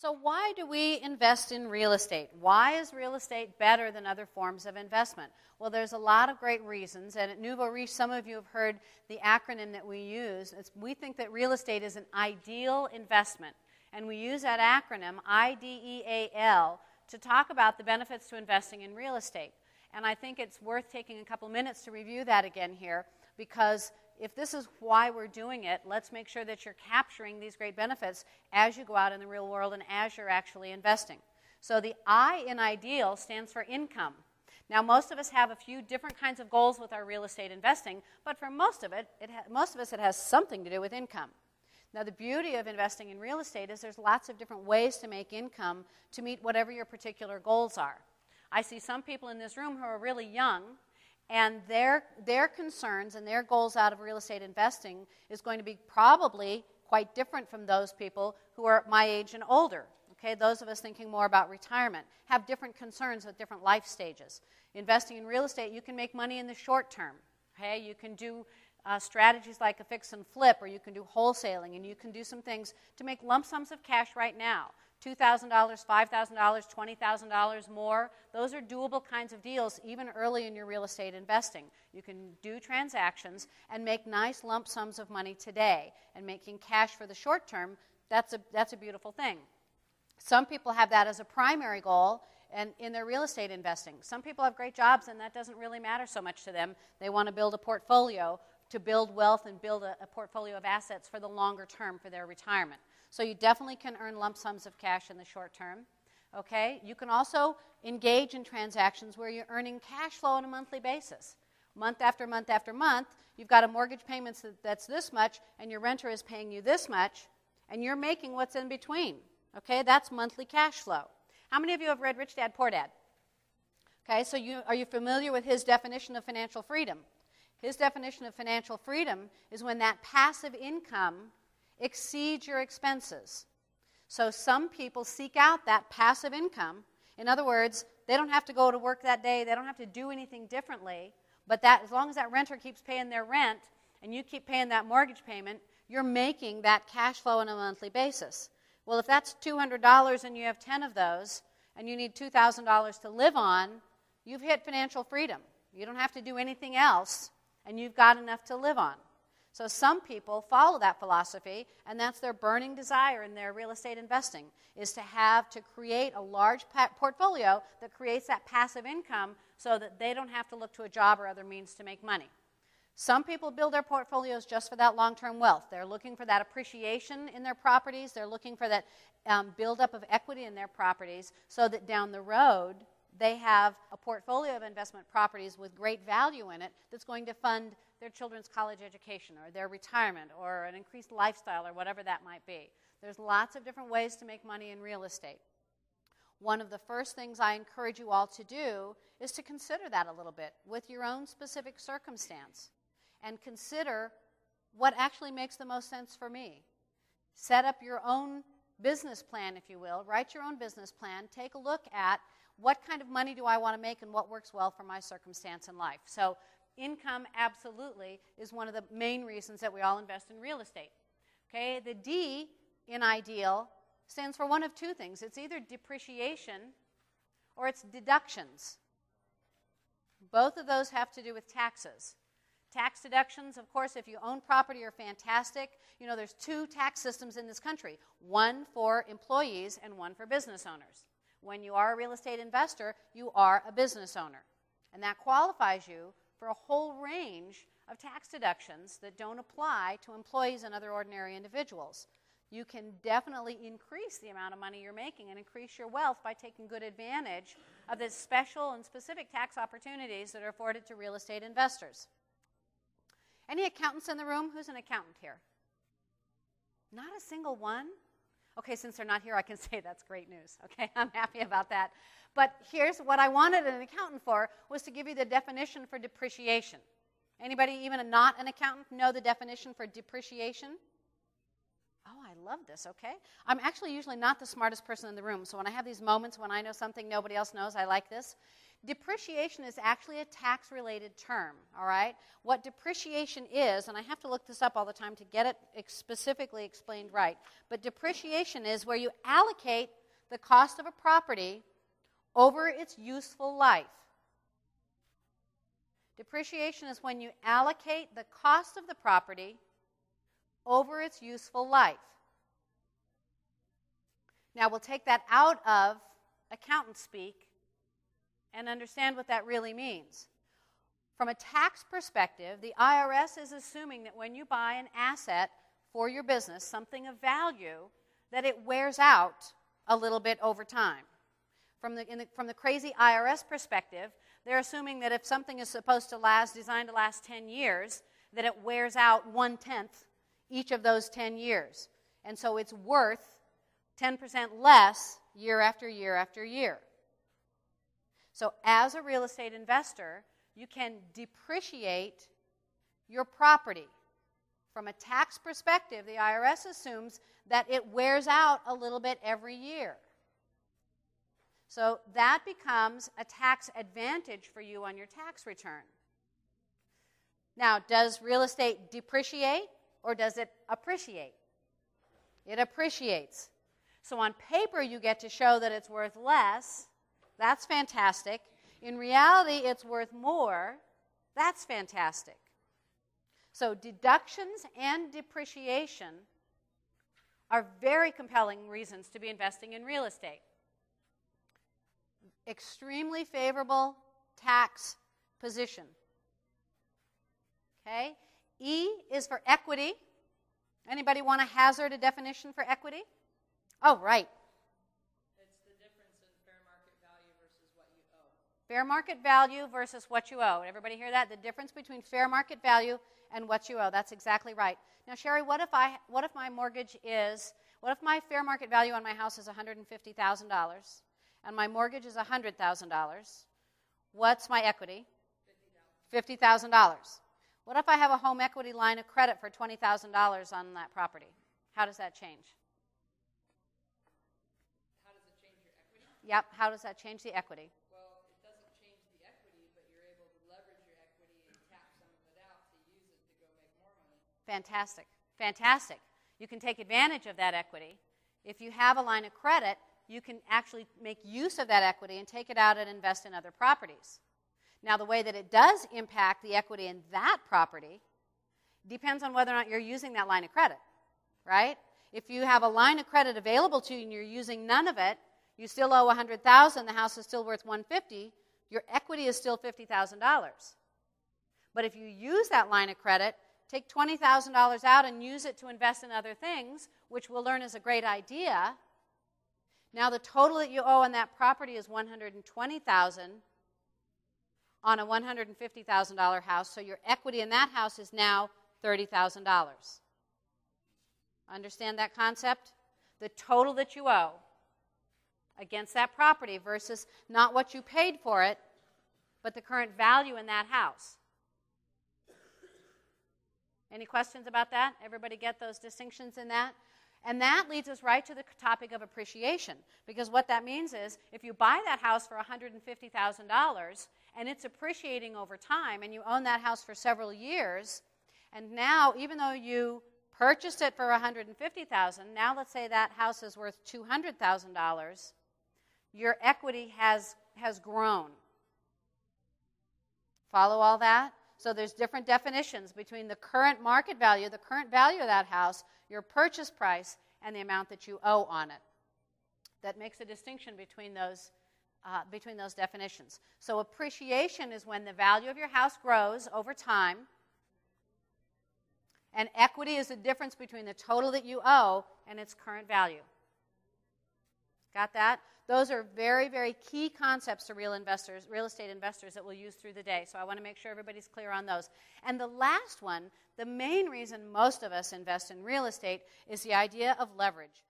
So why do we invest in real estate? Why is real estate better than other forms of investment? Well, there's a lot of great reasons, and at Nouveau Riche, some of you have heard the acronym that we use. We think that real estate is an ideal investment, and we use that acronym, IDEAL, to talk about the benefits to investing in real estate. And I think it's worth taking a couple minutes to review that again here, because if this is why we're doing it, let's make sure that you're capturing these great benefits as you go out in the real world and as you're actually investing. So the I in IDEAL stands for income. Now, most of us have a few different kinds of goals with our real estate investing, but for most of us, it has something to do with income. Now, the beauty of investing in real estate is there's lots of different ways to make income to meet whatever your particular goals are. I see some people in this room who are really young, and their concerns and their goals out of real estate investing is going to be probably quite different from those people who are my age and older. Okay, those of us thinking more about retirement have different concerns with different life stages. Investing in real estate, you can make money in the short term. Okay, you can do strategies like a fix and flip, or you can do wholesaling, and you can do some things to make lump sums of cash right now. $2,000, $5,000, $20,000 more. Those are doable kinds of deals even early in your real estate investing. You can do transactions and make nice lump sums of money today. And making cash for the short term, that's a beautiful thing. Some people have that as a primary goal and in their real estate investing. Some people have great jobs and that doesn't really matter so much to them. They want to build a portfolio to build wealth and build a portfolio of assets for the longer term for their retirement. So you definitely can earn lump sums of cash in the short term. Okay? You can also engage in transactions where you're earning cash flow on a monthly basis. Month after month after month, you've got a mortgage payment that's this much, and your renter is paying you this much, and you're making what's in between. Okay? That's monthly cash flow. How many of you have read Rich Dad, Poor Dad? Okay, so are you familiar with his definition of financial freedom? His definition of financial freedom is when that passive income exceeds your expenses. So some people seek out that passive income. In other words, they don't have to go to work that day. They don't have to do anything differently. But as long as that renter keeps paying their rent and you keep paying that mortgage payment, you're making that cash flow on a monthly basis. Well, if that's $200 and you have 10 of those and you need $2,000 to live on, you've hit financial freedom. You don't have to do anything else, and you've got enough to live on. So some people follow that philosophy, and that's their burning desire in their real estate investing, is to create a large portfolio that creates that passive income so that they don't have to look to a job or other means to make money. Some people build their portfolios just for that long-term wealth. They're looking for that appreciation in their properties. They're looking for that buildup of equity in their properties so that down the road they have a portfolio of investment properties with great value in it that's going to fund their children's college education or their retirement or an increased lifestyle or whatever that might be. There's lots of different ways to make money in real estate. One of the first things I encourage you all to do is to consider that a little bit with your own specific circumstance and consider what actually makes the most sense for me. Set up your own business plan, if you will. Write your own business plan. Take a look at what kind of money do I want to make and what works well for my circumstance in life. So income absolutely is one of the main reasons that we all invest in real estate. Okay, the D in IDEAL stands for one of two things. It's either depreciation or it's deductions. Both of those have to do with taxes. Tax deductions, of course, if you own property, are fantastic. You know, there's two tax systems in this country, one for employees and one for business owners. When you are a real estate investor, you are a business owner. And that qualifies you for a whole range of tax deductions that don't apply to employees and other ordinary individuals. You can definitely increase the amount of money you're making and increase your wealth by taking good advantage of the special and specific tax opportunities that are afforded to real estate investors. Any accountants in the room? Who's an accountant here? Not a single one? Okay, since they're not here, I can say that's great news. Okay, I'm happy about that. But here's what I wanted an accountant for, was to give you the definition for depreciation. Anybody, even not an accountant, know the definition for depreciation? Oh, I love this, okay. I'm actually usually not the smartest person in the room, so when I have these moments when I know something nobody else knows, I like this. Depreciation is actually a tax-related term, all right? What depreciation is, and I have to look this up all the time to get it specifically explained right, but depreciation is where you allocate the cost of a property over its useful life. Depreciation is when you allocate the cost of the property over its useful life. Now, we'll take that out of accountant speak and understand what that really means. From a tax perspective, the IRS is assuming that when you buy an asset for your business, something of value, that it wears out a little bit over time. From the crazy IRS perspective, they're assuming that if something is supposed to designed to last 10 years, that it wears out 1/10 each of those 10 years. And so it's worth 10% less year after year after year. So as a real estate investor, you can depreciate your property. From a tax perspective, the IRS assumes that it wears out a little bit every year. So that becomes a tax advantage for you on your tax return. Now, does real estate depreciate or does it appreciate? It appreciates. So on paper, you get to show that it's worth less. That's fantastic. In reality, it's worth more. That's fantastic. So deductions and depreciation are very compelling reasons to be investing in real estate. Extremely favorable tax position. Okay? E is for equity. Anybody want to hazard a definition for equity? Oh, right. Fair market value versus what you owe. Everybody hear that? The difference between fair market value and what you owe. That's exactly right. Now, Sherry, what if my fair market value on my house is $150,000 and my mortgage is $100,000? What's my equity? $50,000. What if I have a home equity line of credit for $20,000 on that property? How does that change? How does it change your equity? Yep, how does that change the equity? Fantastic. Fantastic. You can take advantage of that equity. If you have a line of credit, you can actually make use of that equity and take it out and invest in other properties. Now, the way that it does impact the equity in that property depends on whether or not you're using that line of credit, right? If you have a line of credit available to you and you're using none of it, you still owe $100,000, the house is still worth $150,000, your equity is still $50,000. But if you use that line of credit, take $20,000 out and use it to invest in other things, which we'll learn is a great idea. Now the total that you owe on that property is $120,000 on a $150,000 house, so your equity in that house is now $30,000. Understand that concept? The total that you owe against that property versus not what you paid for it, but the current value in that house. Any questions about that? Everybody get those distinctions in that? And that leads us right to the topic of appreciation, because what that means is if you buy that house for $150,000 and it's appreciating over time and you own that house for several years, and now even though you purchased it for $150,000, now let's say that house is worth $200,000, your equity has grown. Follow all that? So there's different definitions between the current market value, the current value of that house, your purchase price, and the amount that you owe on it. That makes a distinction between those definitions. So appreciation is when the value of your house grows over time, and equity is the difference between the total that you owe and its current value. Got that? Those are very, very key concepts to real estate investors that we'll use through the day. So I want to make sure everybody's clear on those. And the last one, the main reason most of us invest in real estate is the idea of leverage.